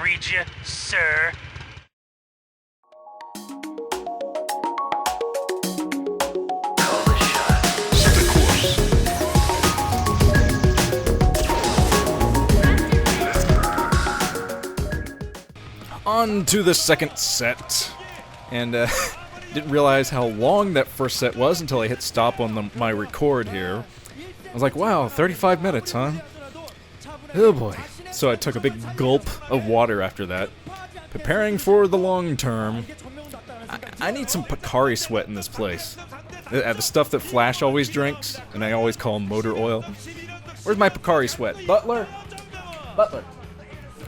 read you, sir. On to the second set, and didn't realize how long that first set was until I hit stop on my record here. I was like, wow, 35 minutes, huh? Oh boy. So I took a big gulp of water after that, preparing for the long term. I need some Picari sweat in this place. The stuff that Flash always drinks, and I always call motor oil. Where's my Picari sweat? Butler? Butler.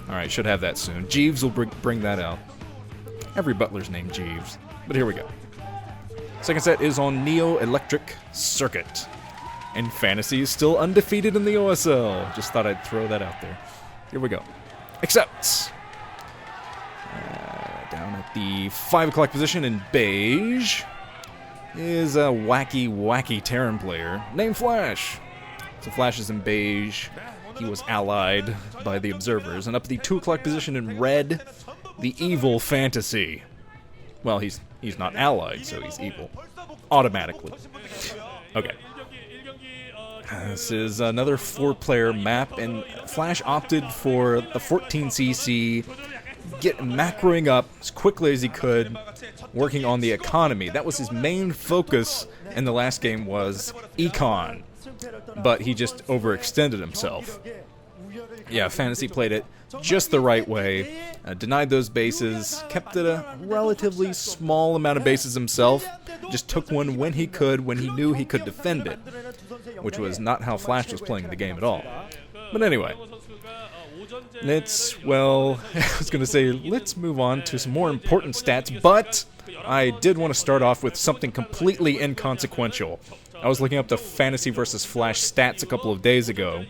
Alright, should have that soon. Jeeves will bring that out. Every butler's named Jeeves. But here we go. Second set is on Neo Electric Circuit. And Fantasy is still undefeated in the OSL. Just thought I'd throw that out there. Here we go. Except down at the 5 o'clock position in Beige is a wacky Terran player named Flash. So Flash is in Beige. He was allied by the observers. And up at the 2 o'clock position in Red, the evil Fantasy. Well, he's not allied, so he's evil. Automatically. Okay. This is another 4-player map, and Flash opted for the 14cc, macroing up as quickly as he could, working on the economy. That was his main focus in the last game, was econ. But he just overextended himself. Yeah, Fantasy played it just the right way, denied those bases, kept it a relatively small amount of bases himself, just took one when he could, when he knew he could defend it, which was not how Flash was playing the game at all. But anyway, well, I was going to say, let's move on to some more important stats, but I did want to start off with something completely inconsequential. I was looking up the Fantasy versus Flash stats a couple of days ago,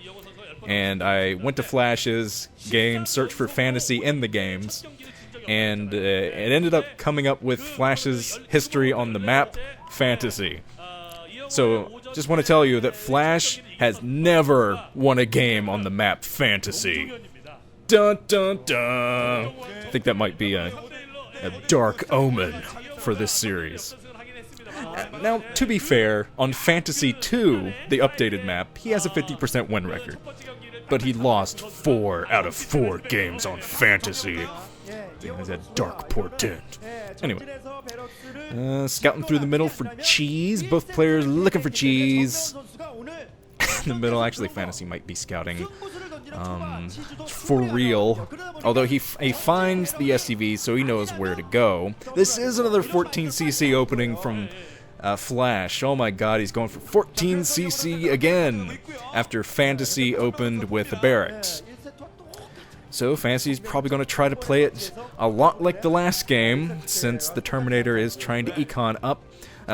and I went to Flash's game, searched for Fantasy in the games, and it ended up coming up with Flash's history on the map, Fantasy. So, just want to tell you that Flash has never won a game on the map, Fantasy. Dun dun dun! I think that might be a dark omen for this series. Now, to be fair, on Fantasy 2, the updated map, he has a 50% win record. But he lost 4 out of 4 games on Fantasy. It has a dark portent. Anyway, scouting through the middle for cheese. Both players looking for cheese. In the middle, actually, Fantasy might be scouting for real. Although he finds the SCV, so he knows where to go. This is another 14cc opening from Flash. Oh my god, he's going for 14cc again after Fantasy opened with the barracks. So Fantasy's probably going to try to play it a lot like the last game, since the Terminator is trying to econ up.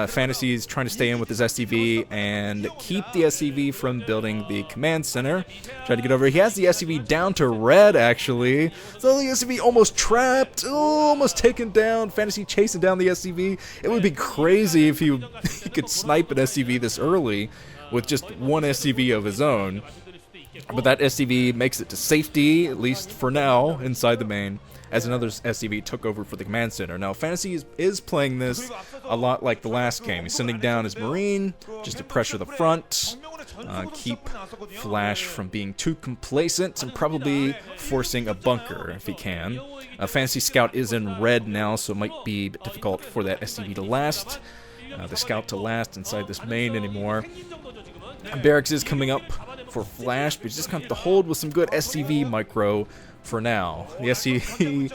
Fantasy is trying to stay in with his SCV and keep the SCV from building the command center. Try to get over. He has the SCV down to red, actually. So the SCV almost trapped, almost taken down. Fantasy chasing down the SCV. It would be crazy if he could snipe an SCV this early with just one SCV of his own. But that SCV makes it to safety, at least for now, inside the main, as another SCV took over for the command center. Now, Fantasy is playing this a lot like the last game. He's sending down his Marine just to pressure the front, keep Flash from being too complacent, and probably forcing a bunker if he can. Fantasy Scout is in red now, so it might be a bit difficult for that SCV to last, the Scout to last inside this main anymore. Barracks is coming up for Flash, but he's just going to have to hold with some good SCV micro for now. The SCV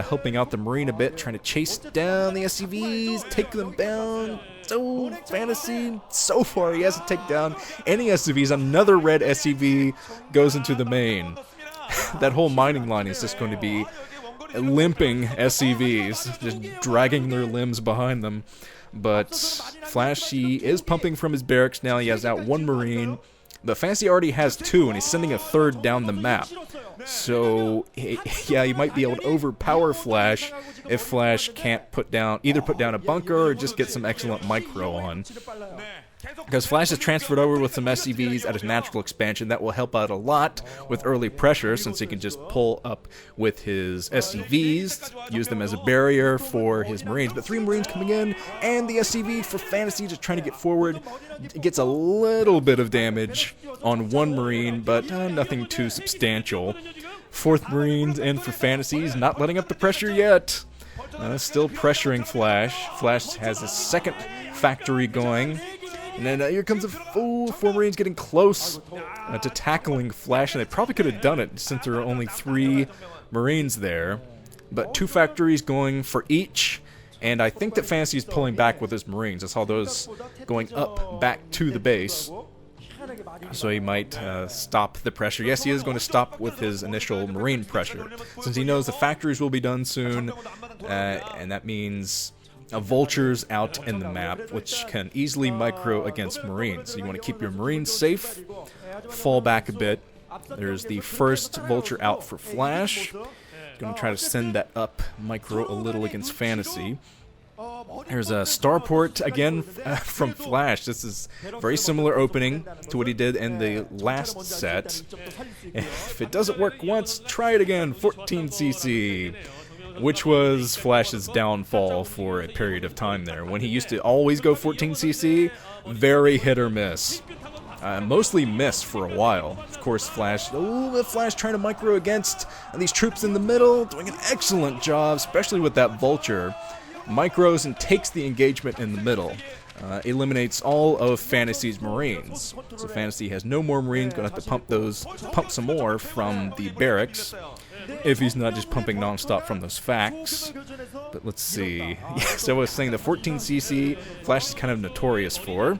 helping out the Marine a bit, trying to chase down the SCVs, take them down. So, Fantasy, so far he hasn't taken down any SCVs. Another red SCV goes into the main. That whole mining line is just going to be limping SCVs, just dragging their limbs behind them. But Flash, he is pumping from his barracks now. He has out one Marine. The Fantasy already has 2, and he's sending a 3rd down the map. So, yeah, he might be able to overpower Flash if Flash can't either put down a bunker or just get some excellent micro on. because Flash is transferred over with some SCVs at his natural expansion. That will help out a lot with early pressure, since he can just pull up with his SCVs, use them as a barrier for his Marines. But 3 Marines coming in, and the SCV for Fantasy just trying to get forward. It gets a little bit of damage on 1 Marine, but nothing too substantial. 4th Marines in for Fantasies, not letting up the pressure yet. Still pressuring Flash. Flash has his 2nd factory going. And then here comes a 4 Marines getting close to tackling Flash. And they probably could have done it since there are only 3 Marines there. But 2 factories going for each. And I think that Fantasy is pulling back with his Marines. I saw those going up back to the base. So he might stop the pressure. Yes, he is going to stop with his initial Marine pressure, since he knows the factories will be done soon, and that means Vultures out in the map, which can easily micro against Marines. So you want to keep your Marines safe, fall back a bit. There's the first Vulture out for Flash. Going to try to send that up, micro a little against Fantasy. Here's a Starport again from Flash. This is very similar opening to what he did in the last set. If it doesn't work once, try it again. 14cc, which was Flash's downfall for a period of time there. When he used to always go 14cc, very hit or miss. Mostly miss for a while. Of course, Flash trying to micro against these troops in the middle, doing an excellent job, especially with that Vulture. Micros and takes the engagement in the middle. Eliminates all of Fantasy's Marines. So Fantasy has no more Marines, gonna have to pump some more from the barracks. If he's not just pumping non-stop from those facts. But let's see. So I was saying the 14cc, Flash is kind of notorious for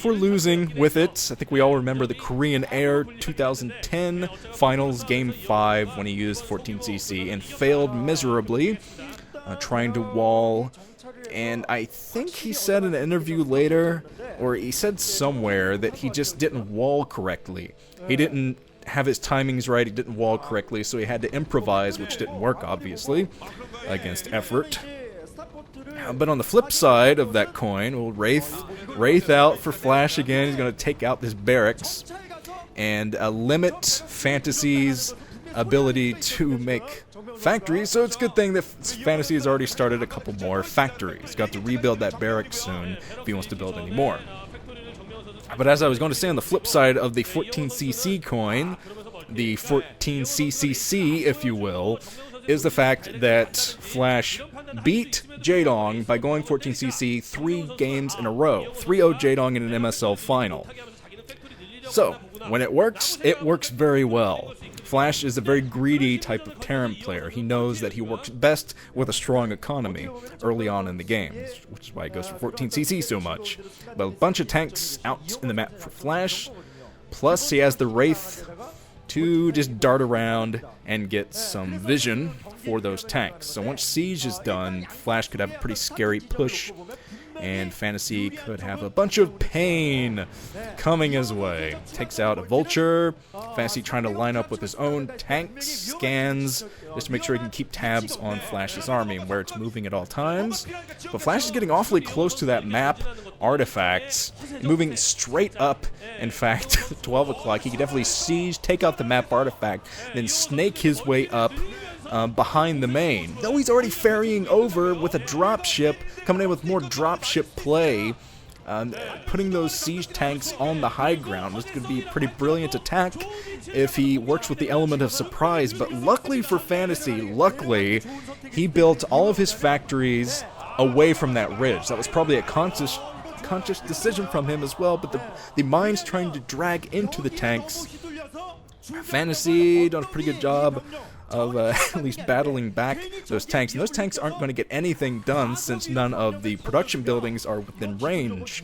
losing with it. I think we all remember the Korean Air 2010 Finals Game 5 when he used 14cc and failed miserably. Trying to wall, and I think he said in an interview later, or he said somewhere, that he just didn't wall correctly. He didn't have his timings right, he didn't wall correctly, so he had to improvise, which didn't work, obviously, against effort. But on the flip side of that coin, old Wraith out for Flash again. He's going to take out this barracks and limit Fantasy's ability to make factories, so it's a good thing that Fantasy has already started a couple more factories. Got to rebuild that barracks soon if he wants to build any more. But as I was going to say, on the flip side of the 14cc coin, the 14ccc, if you will, is the fact that Flash beat Jaedong by going 14cc 3 games in a row. 3-0 Jaedong in an MSL final. So, when it works very well. Flash is a very greedy type of Terran player. He knows that he works best with a strong economy early on in the game, which is why he goes for 14cc so much. But a bunch of tanks out in the map for Flash, plus he has the Wraith to just dart around and get some vision for those tanks. So once Siege is done, Flash could have a pretty scary push, and Fantasy could have a bunch of pain coming his way. Takes out a Vulture. Fantasy trying to line up with his own tanks, scans, just to make sure he can keep tabs on Flash's army and where it's moving at all times. But Flash is getting awfully close to that map artifacts, moving straight up. In fact, 12 o'clock, he could definitely siege, take out the map artifact, then snake his way up behind the main. Though he's already ferrying over with a dropship, coming in with more dropship play, putting those siege tanks on the high ground. This could be a pretty brilliant attack if he works with the element of surprise, but luckily for Fantasy, he built all of his factories away from that ridge. That was probably a conscious decision from him as well, but the mines trying to drag into the tanks. Fantasy does a pretty good job of at least battling back those tanks. And those tanks aren't going to get anything done since none of the production buildings are within range.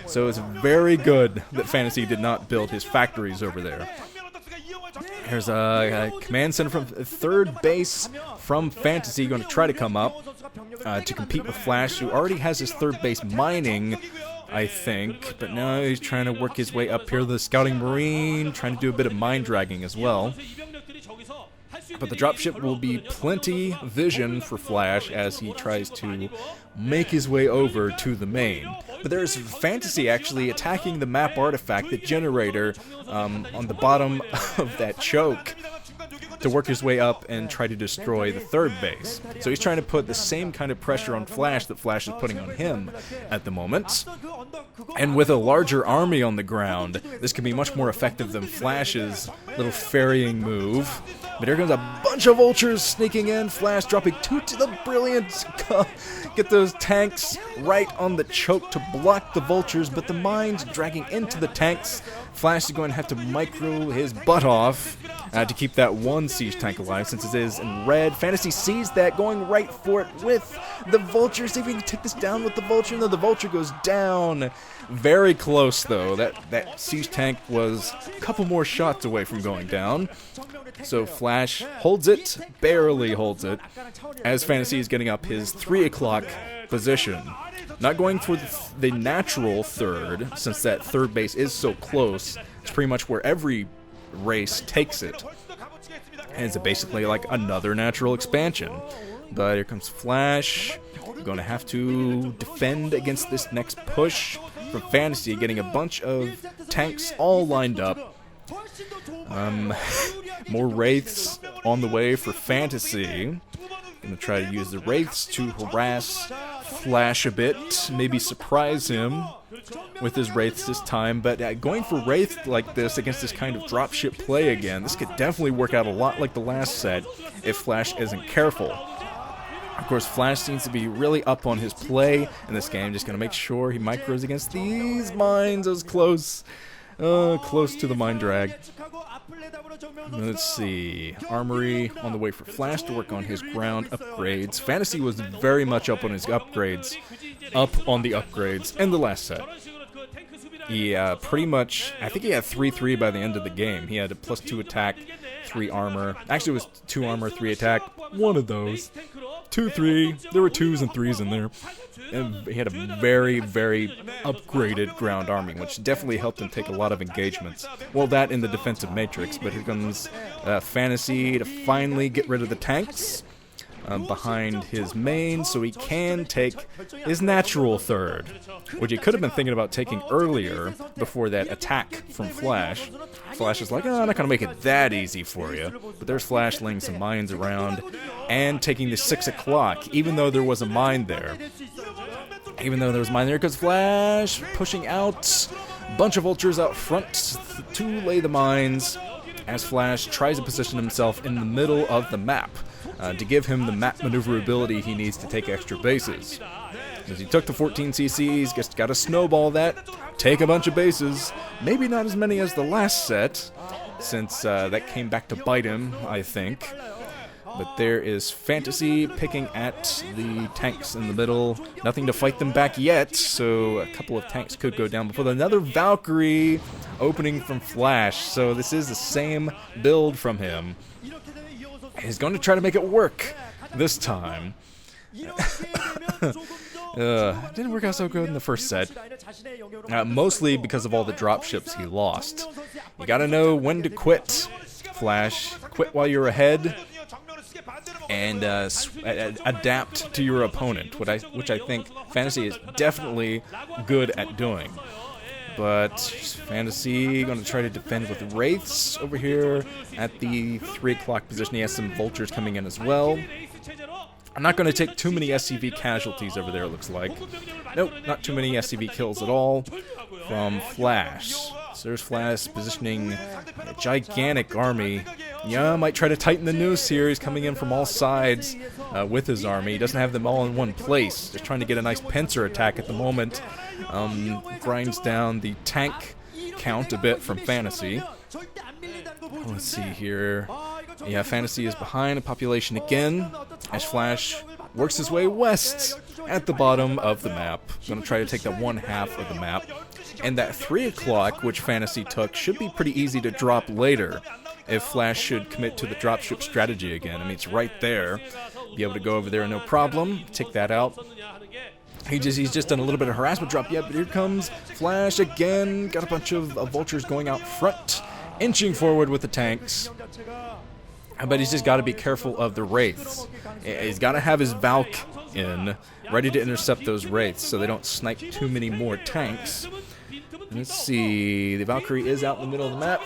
So it's very good that Fantasy did not build his factories over there. Here's a command center from third base from Fantasy going to try to come up to compete with Flash, who already has his third base mining, I think. But now he's trying to work his way up here. The Scouting Marine trying to do a bit of mine dragging as well. But the dropship will be plenty vision for Flash as he tries to make his way over to the main. But there's Fantasy actually attacking the map artifact, the generator, on the bottom of that choke, to work his way up and try to destroy the third base. So he's trying to put the same kind of pressure on Flash that Flash is putting on him at the moment. And with a larger army on the ground, this can be much more effective than Flash's little ferrying move. But here comes a bunch of vultures sneaking in. Flash dropping 2 to the brilliant. Get those tanks right on the choke to block the vultures, but the mines dragging into the tanks. Flash is going to have to micro his butt off to keep that one siege tank alive, since it is in red. Fantasy sees that, going right for it with the vulture. See if we can take this down with the vulture. No, the vulture goes down. Very close, though. That siege tank was a couple more shots away from going down. So Flash holds it, barely holds it, as Fantasy is getting up his 3 o'clock position. Not going for the natural third, since that third base is so close. It's pretty much where every race takes it. And it's basically like another natural expansion. But here comes Flash. Going to have to defend against this next push from Fantasy, getting a bunch of tanks all lined up. More Wraiths on the way for Fantasy. Gonna try to use the Wraiths to harass Flash a bit, maybe surprise him with his Wraiths this time, but going for Wraith like this against this kind of dropship play again, this could definitely work out a lot like the last set if Flash isn't careful. Of course, Flash seems to be really up on his play in this game, just gonna make sure he micros against these mines. As close to the mine drag. Let's see. Armory on the way for Flash to work on his ground upgrades. Fantasy was very much up on his upgrades. Up on the upgrades in the last set. He pretty much, I think he had 3-3 by the end of the game. He had a +2 attack, 3 armor. Actually, it was 2 armor, 3 attack. One of those. 2-3. There were 2s and 3s in there. And he had a very, very upgraded ground army, which definitely helped him take a lot of engagements. Well, that in the defensive matrix, but here comes Fantasy to finally get rid of the tanks behind his main, so he can take his natural third, which he could have been thinking about taking earlier before that attack from Flash. Flash is like, oh, I'm not going to make it that easy for you. But there's Flash laying some mines around and taking the 6 o'clock, even though there was a mine there. Because Flash pushing out a bunch of vultures out front to lay the mines as Flash tries to position himself in the middle of the map to give him the map maneuverability he needs to take extra bases. As he took the 14 CCs, just got to snowball that, take a bunch of bases. Maybe not as many as the last set, since that came back to bite him, I think. But there is Fantasy picking at the tanks in the middle. Nothing to fight them back yet, so a couple of tanks could go down before another Valkyrie opening from Flash. So this is the same build from him. He's going to try to make it work this time. Didn't work out so good in the first set. Mostly because of all the dropships he lost. You gotta know when to quit, Flash. Quit while you're ahead. And adapt to your opponent, which I think Fantasy is definitely good at doing. But Fantasy going to try to defend with Wraiths over here at the 3 o'clock position. He has some vultures coming in as well. I'm not going to take too many SCV casualties over there, it looks like. Nope, not too many SCV kills at all from Flash. So there's Flash positioning a gigantic army. Yeah, might try to tighten the noose here. He's coming in from all sides with his army. He doesn't have them all in one place. Just trying to get a nice pincer attack at the moment. Grinds down the tank count a bit from Fantasy. Let's see here. Yeah, Fantasy is behind a population again as Flash works his way west at the bottom of the map. Going to try to take that one half of the map. And that 3 o'clock, which Fantasy took, should be pretty easy to drop later if Flash should commit to the dropship strategy again. I mean, it's right there. Be able to go over there no problem. Take that out. He's just done a little bit of harassment drop. Yeah, but here comes Flash again. Got a bunch of vultures going out front, inching forward with the tanks. But he's just got to be careful of the Wraiths. He's got to have his Valk in, ready to intercept those Wraiths so they don't snipe too many more tanks. Let's see, the Valkyrie is out in the middle of the map.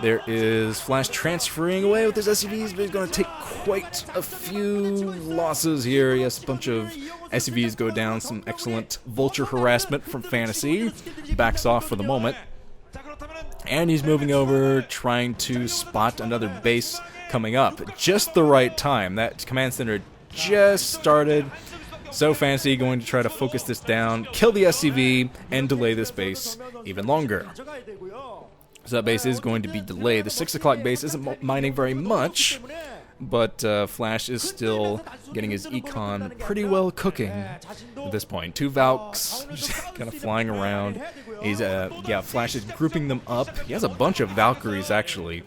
There is Flash transferring away with his SCVs, but he's going to take quite a few losses here. Yes, a bunch of SCVs go down, some excellent vulture harassment from Fantasy. Backs off for the moment. And he's moving over, trying to spot another base coming up. Just the right time. That command center just started. So Fantasy going to try to focus this down, kill the SCV, and delay this base even longer. So that base is going to be delayed. The 6 o'clock base isn't mining very much, but Flash is still getting his econ pretty well cooking at this point. 2 Valks just kind of flying around. He's Flash is grouping them up. He has a bunch of Valkyries actually,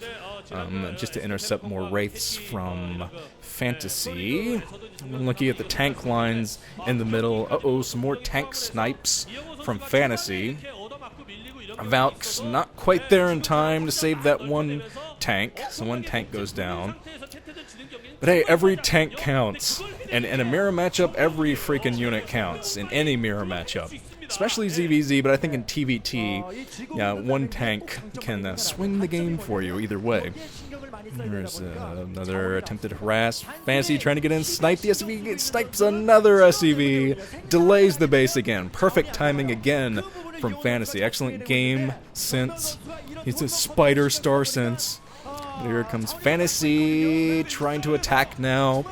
just to intercept more Wraiths from Fantasy. I'm looking at the tank lines in the middle. Uh-oh, some more tank snipes from Fantasy. Valk's not quite there in time to save that one tank, so one tank goes down. But hey, every tank counts. And in a mirror matchup, every freaking unit counts in any mirror matchup. Especially ZVZ, but I think in TVT, yeah, one tank can swing the game for you either way. There's another attempted harass. Fantasy trying to get in, snipe the SCV, snipes another SCV, delays the base again. Perfect timing again from Fantasy. Excellent game sense. It's a spider star sense. But here comes Fantasy trying to attack now.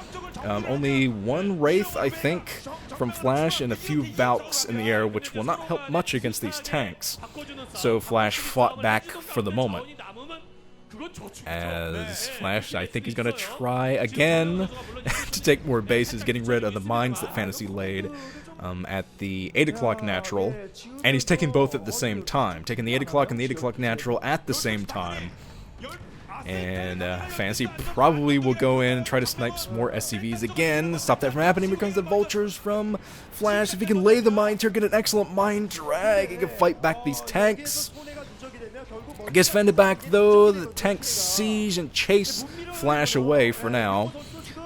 Only one Wraith, I think, from Flash and a few Valks in the air, which will not help much against these tanks. So Flash fought back for the moment. As Flash, I think he's going to try again to take more bases, getting rid of the mines that Fantasy laid at the 8 o'clock natural. And he's taking both at the same time, taking the 8 o'clock and the 8 o'clock natural at the same time. And Fantasy probably will go in and try to snipe some more SCVs again. Stop that from happening. Here comes the vultures from Flash. If he can lay the mines here, get an excellent mine drag, he can fight back these tanks. Gets fended back though. The tanks siege and chase Flash away for now.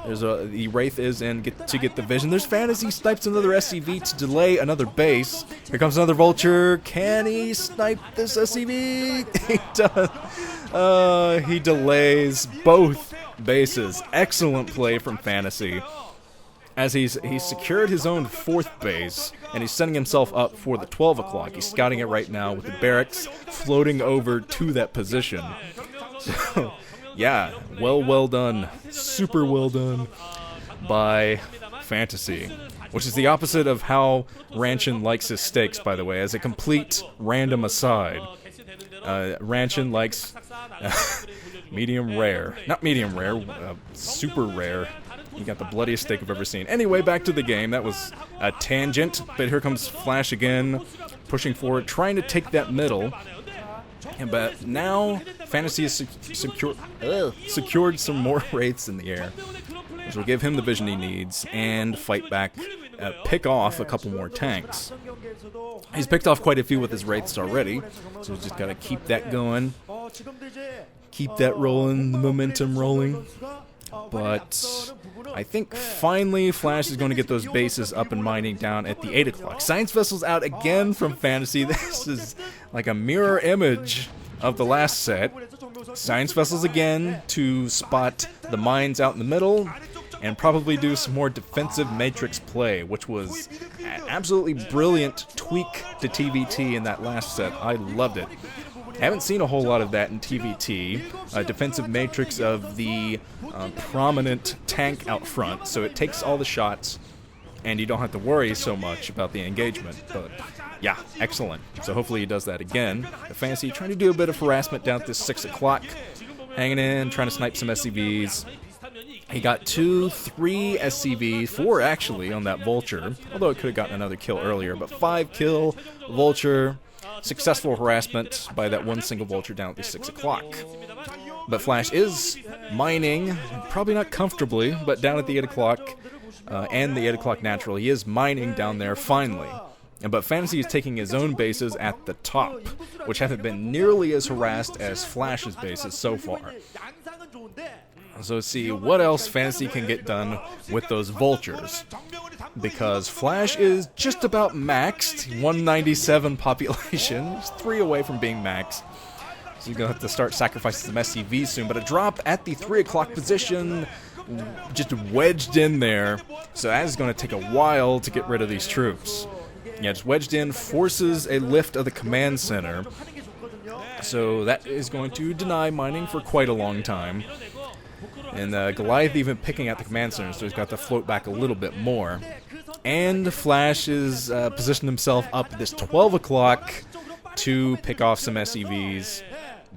The Wraith is in to get the vision. There's Fantasy, snipes another SCV to delay another base. Here comes another vulture. Can he snipe this SCV? He does. He delays both bases. Excellent play from Fantasy. As he's secured his own 4th base, and he's setting himself up for the 12 o'clock. He's scouting it right now with the barracks floating over to that position. So, yeah, well done. Super well done by Fantasy. Which is the opposite of how Ranchin likes his steaks, by the way, as a complete random aside. Ranchin likes medium rare. Not medium rare, super rare. You got the bloodiest steak I've ever seen. Anyway, back to the game. That was a tangent, but here comes Flash again, pushing forward, trying to take that middle. But now, Fantasy has secured some more Wraiths in the air, which will give him the vision he needs, and fight back, pick off a couple more tanks. He's picked off quite a few with his Wraiths already, so he's just got to keep that going. Keep that rolling, the momentum rolling. But I think finally Flash is going to get those bases up and mining down at the 8 o'clock. Science Vessel's out again from Fantasy. This is like a mirror image of the last set. Science Vessels again to spot the mines out in the middle and probably do some more defensive matrix play, which was an absolutely brilliant tweak to TVT in that last set. I loved it. Haven't seen a whole lot of that in TVT. Defensive matrix of the prominent tank out front, so it takes all the shots, and you don't have to worry so much about the engagement. But yeah, excellent. So hopefully he does that again. The Fantasy trying to do a bit of harassment down at this 6 o'clock, hanging in, trying to snipe some SCVs. He got 2, 3 SCVs, 4 actually on that Vulture, although it could have gotten another kill earlier, but 5 kill Vulture. Successful harassment by that one single Vulture down at the 6 o'clock. But Flash is mining, probably not comfortably, but down at the 8 o'clock and the 8 o'clock natural. He is mining down there finally. But Fantasy is taking his own bases at the top, which haven't been nearly as harassed as Flash's bases so far. So let's see what else Fantasy can get done with those vultures. Because Flash is just about maxed, 197 population. He's 3 away from being maxed. So you're going to have to start sacrificing some SCVs soon. But a drop at the 3 o'clock position, just wedged in there. So that is going to take a while to get rid of these troops. Yeah, just wedged in, forces a lift of the command center. So that is going to deny mining for quite a long time. And Goliath even picking at the command center, so he's got to float back a little bit more. And Flash is positioned himself up at this 12 o'clock to pick off some SCVs.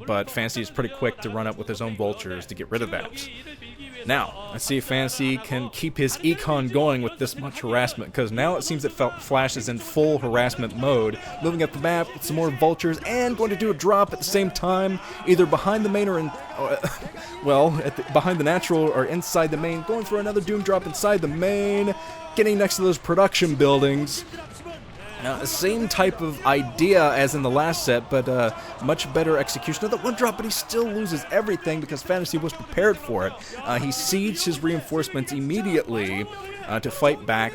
But Fantasy is pretty quick to run up with his own vultures to get rid of that. Now, let's see if Fantasy can keep his econ going with this much harassment, because now it seems that Flash is in full harassment mode, moving up the map with some more vultures, and going to do a drop at the same time, either behind the main or in, behind the natural or inside the main, going for another Doom drop inside the main, getting next to those production buildings. Same type of idea as in the last set, but much better execution of the 1 drop, but he still loses everything because Fantasy was prepared for it. He sieged his reinforcements immediately to fight back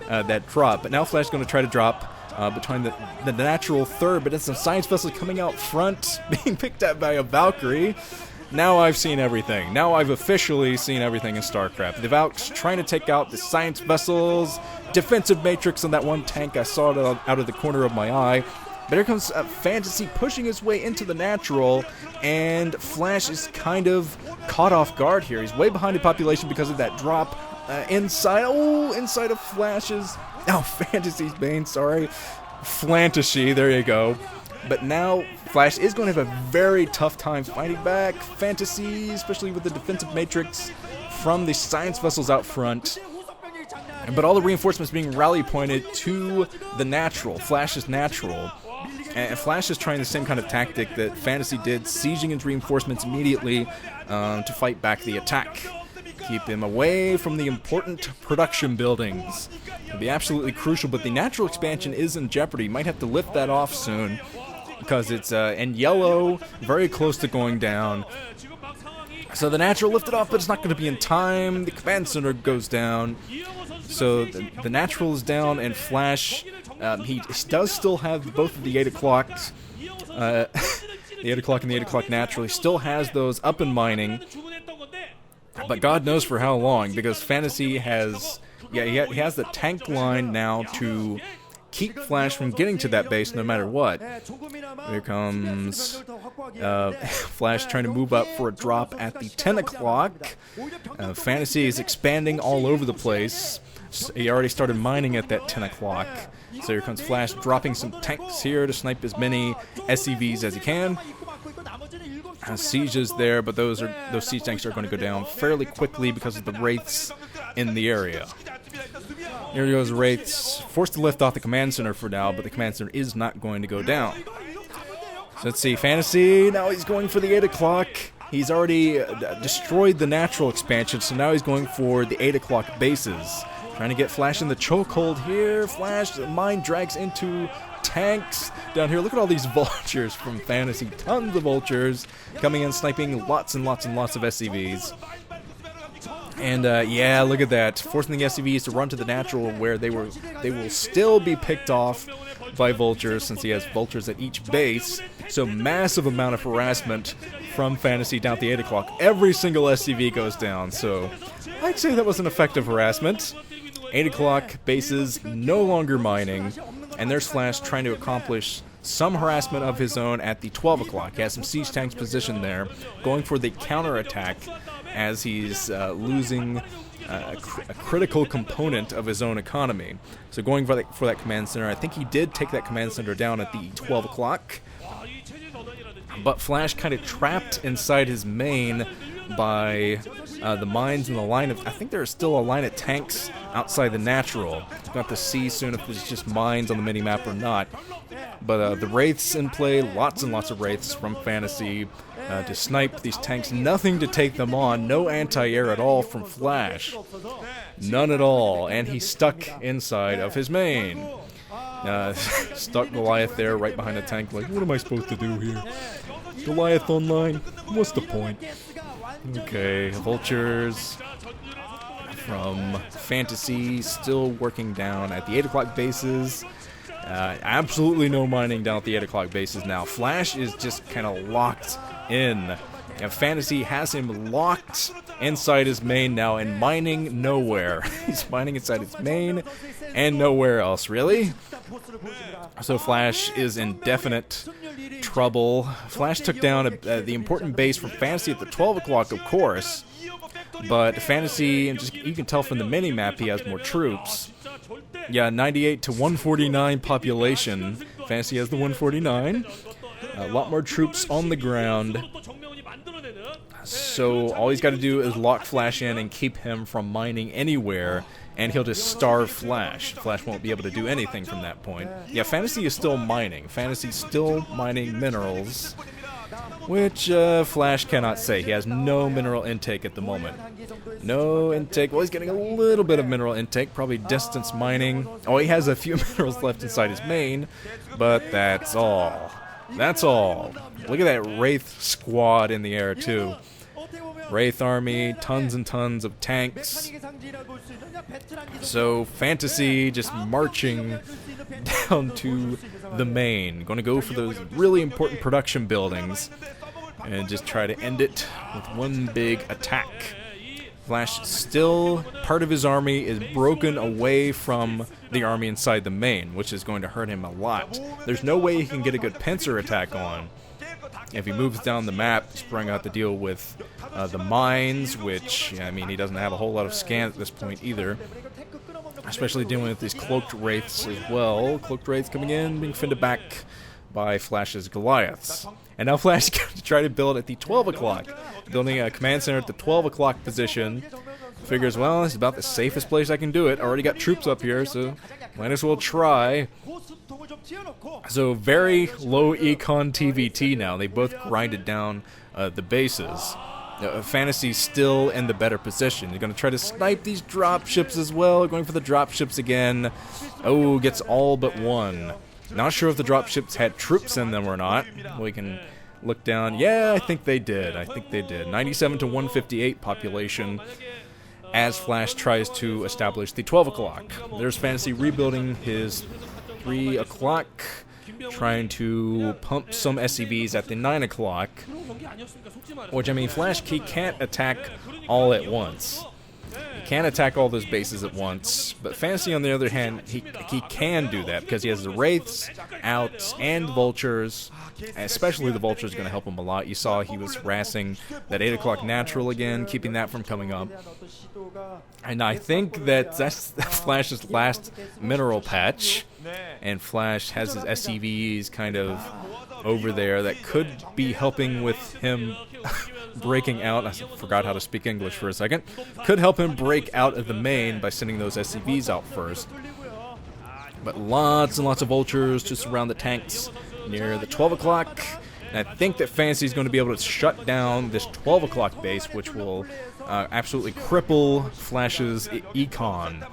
that drop, but now Flash is going to try to drop between the natural third, but then some science vessels coming out front, being picked at by a Valkyrie. Now I've seen everything. Now I've officially seen everything in StarCraft. The Valks trying to take out the science vessels, defensive matrix on that 1 tank. I saw it out of the corner of my eye. But here comes Fantasy pushing his way into the natural, and Flash is kind of caught off guard here. He's way behind the population because of that drop inside of Flash's... Oh, Fantasy's Bane, sorry. Flashtasy, there you go. But now, Flash is going to have a very tough time fighting back Fantasy, especially with the defensive matrix from the science vessels out front. But all the reinforcements being rally pointed to the natural, Flash's natural. And Flash is trying the same kind of tactic that Fantasy did, sieging his reinforcements immediately to fight back the attack. Keep him away from the important production buildings. It'll be absolutely crucial, but the natural expansion is in jeopardy. Might have to lift that off soon, because it's in yellow, very close to going down. So the natural lifted off, but it's not going to be in time. The command center goes down. So the natural is down, and Flash, he does still have both of the 8 o'clocks. The 8 o'clock and the 8 o'clock natural. He still has those up and mining. But God knows for how long, because Fantasy has... Yeah, he has the tank line now to keep Flash from getting to that base no matter what. Here comes Flash trying to move up for a drop at the 10 o'clock. Fantasy is expanding all over the place. He already started mining at that 10 o'clock. So here comes Flash dropping some tanks here to snipe as many SCVs as he can. Sieges there, but those siege tanks are going to go down fairly quickly because of the wraiths in the area. Here goes Wraiths, forced to lift off the command center for now, but the command center is not going to go down. So let's see, Fantasy, now he's going for the 8 o'clock. He's already destroyed the natural expansion, so now he's going for the 8 o'clock bases. Trying to get Flash in the chokehold here. Flash, the mine drags into tanks down here. Look at all these vultures from Fantasy. Tons of vultures coming in, sniping lots and lots and lots of SCVs. And yeah, look at that, forcing the SCVs to run to the natural, where they will still be picked off by vultures, since he has vultures at each base. So massive amount of harassment from Fantasy down at the 8 o'clock. Every single SCV goes down, so I'd say that was an effective harassment. 8 o'clock bases no longer mining, and there's Flash trying to accomplish some harassment of his own at the 12 o'clock. He has some siege tanks positioned there, going for the counterattack as he's losing a critical component of his own economy. So going for that command center. I think he did take that command center down at the 12 o'clock. But Flash kind of trapped inside his main by the mines and the line of... I think there's still a line of tanks outside the natural. We'll have to see soon if there's just mines on the minimap or not. But the Wraiths in play, lots and lots of Wraiths from Fantasy to snipe these tanks. Nothing to take them on, no anti-air at all from Flash. None at all, and he's stuck inside of his main. Stuck Goliath there right behind the tank, like, what am I supposed to do here? Goliath online? What's the point? Okay, Vultures from Fantasy still working down at the 8 o'clock bases. Absolutely no mining down at the 8 o'clock bases now. Flash is just kind of locked in. And Fantasy has him locked inside his main now and mining nowhere. He's mining inside his main and nowhere else, really? So Flash is in definite trouble. Flash took down the important base from Fantasy at the 12 o'clock, of course. But Fantasy, and just, you can tell from the mini-map, he has more troops. Yeah, 98 to 149 population. Fantasy has the 149. A lot more troops on the ground. So all he's got to do is lock Flash in and keep him from mining anywhere, and he'll just starve Flash. Flash won't be able to do anything from that point. Yeah, Fantasy is still mining. Fantasy's still mining minerals, which Flash cannot say. He has no mineral intake at the moment. No intake. Well, he's getting a little bit of mineral intake, probably distance mining. Oh, he has a few minerals left inside his main, but that's all. That's all. Look at that Wraith squad in the air, too. Wraith army, tons and tons of tanks. So Fantasy just marching down to the main. Going to go for those really important production buildings and just try to end it with one big attack. Flash still, part of his army is broken away from the army inside the main, which is going to hurt him a lot. There's no way he can get a good pincer attack on. If he moves down the map, he's probably got to deal with the mines, which, I mean, he doesn't have a whole lot of scan at this point either. Especially dealing with these cloaked wraiths as well. Cloaked wraiths coming in, being fended back by Flash's Goliaths. And now Flash is going to try to build at the 12 o'clock. Building a command center at the 12 o'clock position. Figures, well, it's about the safest place I can do it. Already got troops up here, so might as well try. So very low econ TVT now. They both grinded down the bases. Fantasy's still in the better position. They're going to try to snipe these dropships as well. Going for the dropships again. Oh, gets all but one. Not sure if the dropships had troops in them or not. We can look down. Yeah, I think they did. 97 to 158 population as Flash tries to establish the 12 o'clock. There's Fantasy rebuilding his 3 o'clock, trying to pump some SCVs at the 9 o'clock. Which, I mean, Flash, he can't attack all at once. He can't attack all those bases at once, but Fantasy, on the other hand, he can do that because he has the Wraiths, Outs, and Vultures. And especially the Vultures are going to help him a lot. You saw he was harassing that 8 o'clock natural again, keeping that from coming up. And I think that's Flash's last mineral patch, and Flash has his SCVs kind of over there that could be helping with him breaking out. I forgot how to speak English for a second. Could help him break out of the main by sending those SCVs out first. But lots and lots of Vultures to surround the tanks near the 12 o'clock. And I think that Fantasy is going to be able to shut down this 12 o'clock base, which will absolutely cripple Flash's econ.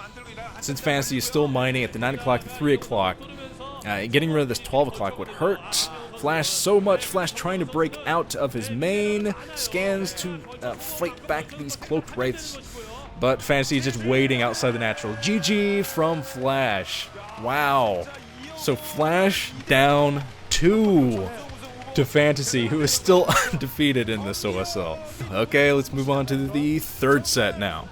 Since Fantasy is still mining at the 9 o'clock, the 3 o'clock, getting rid of this 12 o'clock would hurt Flash so much. Flash trying to break out of his main, scans to fight back these cloaked wraiths, but Fantasy is just waiting outside the natural. GG from Flash. Wow. So Flash down 2 to Fantasy, who is still undefeated in this OSL. Okay, let's move on to the third set now.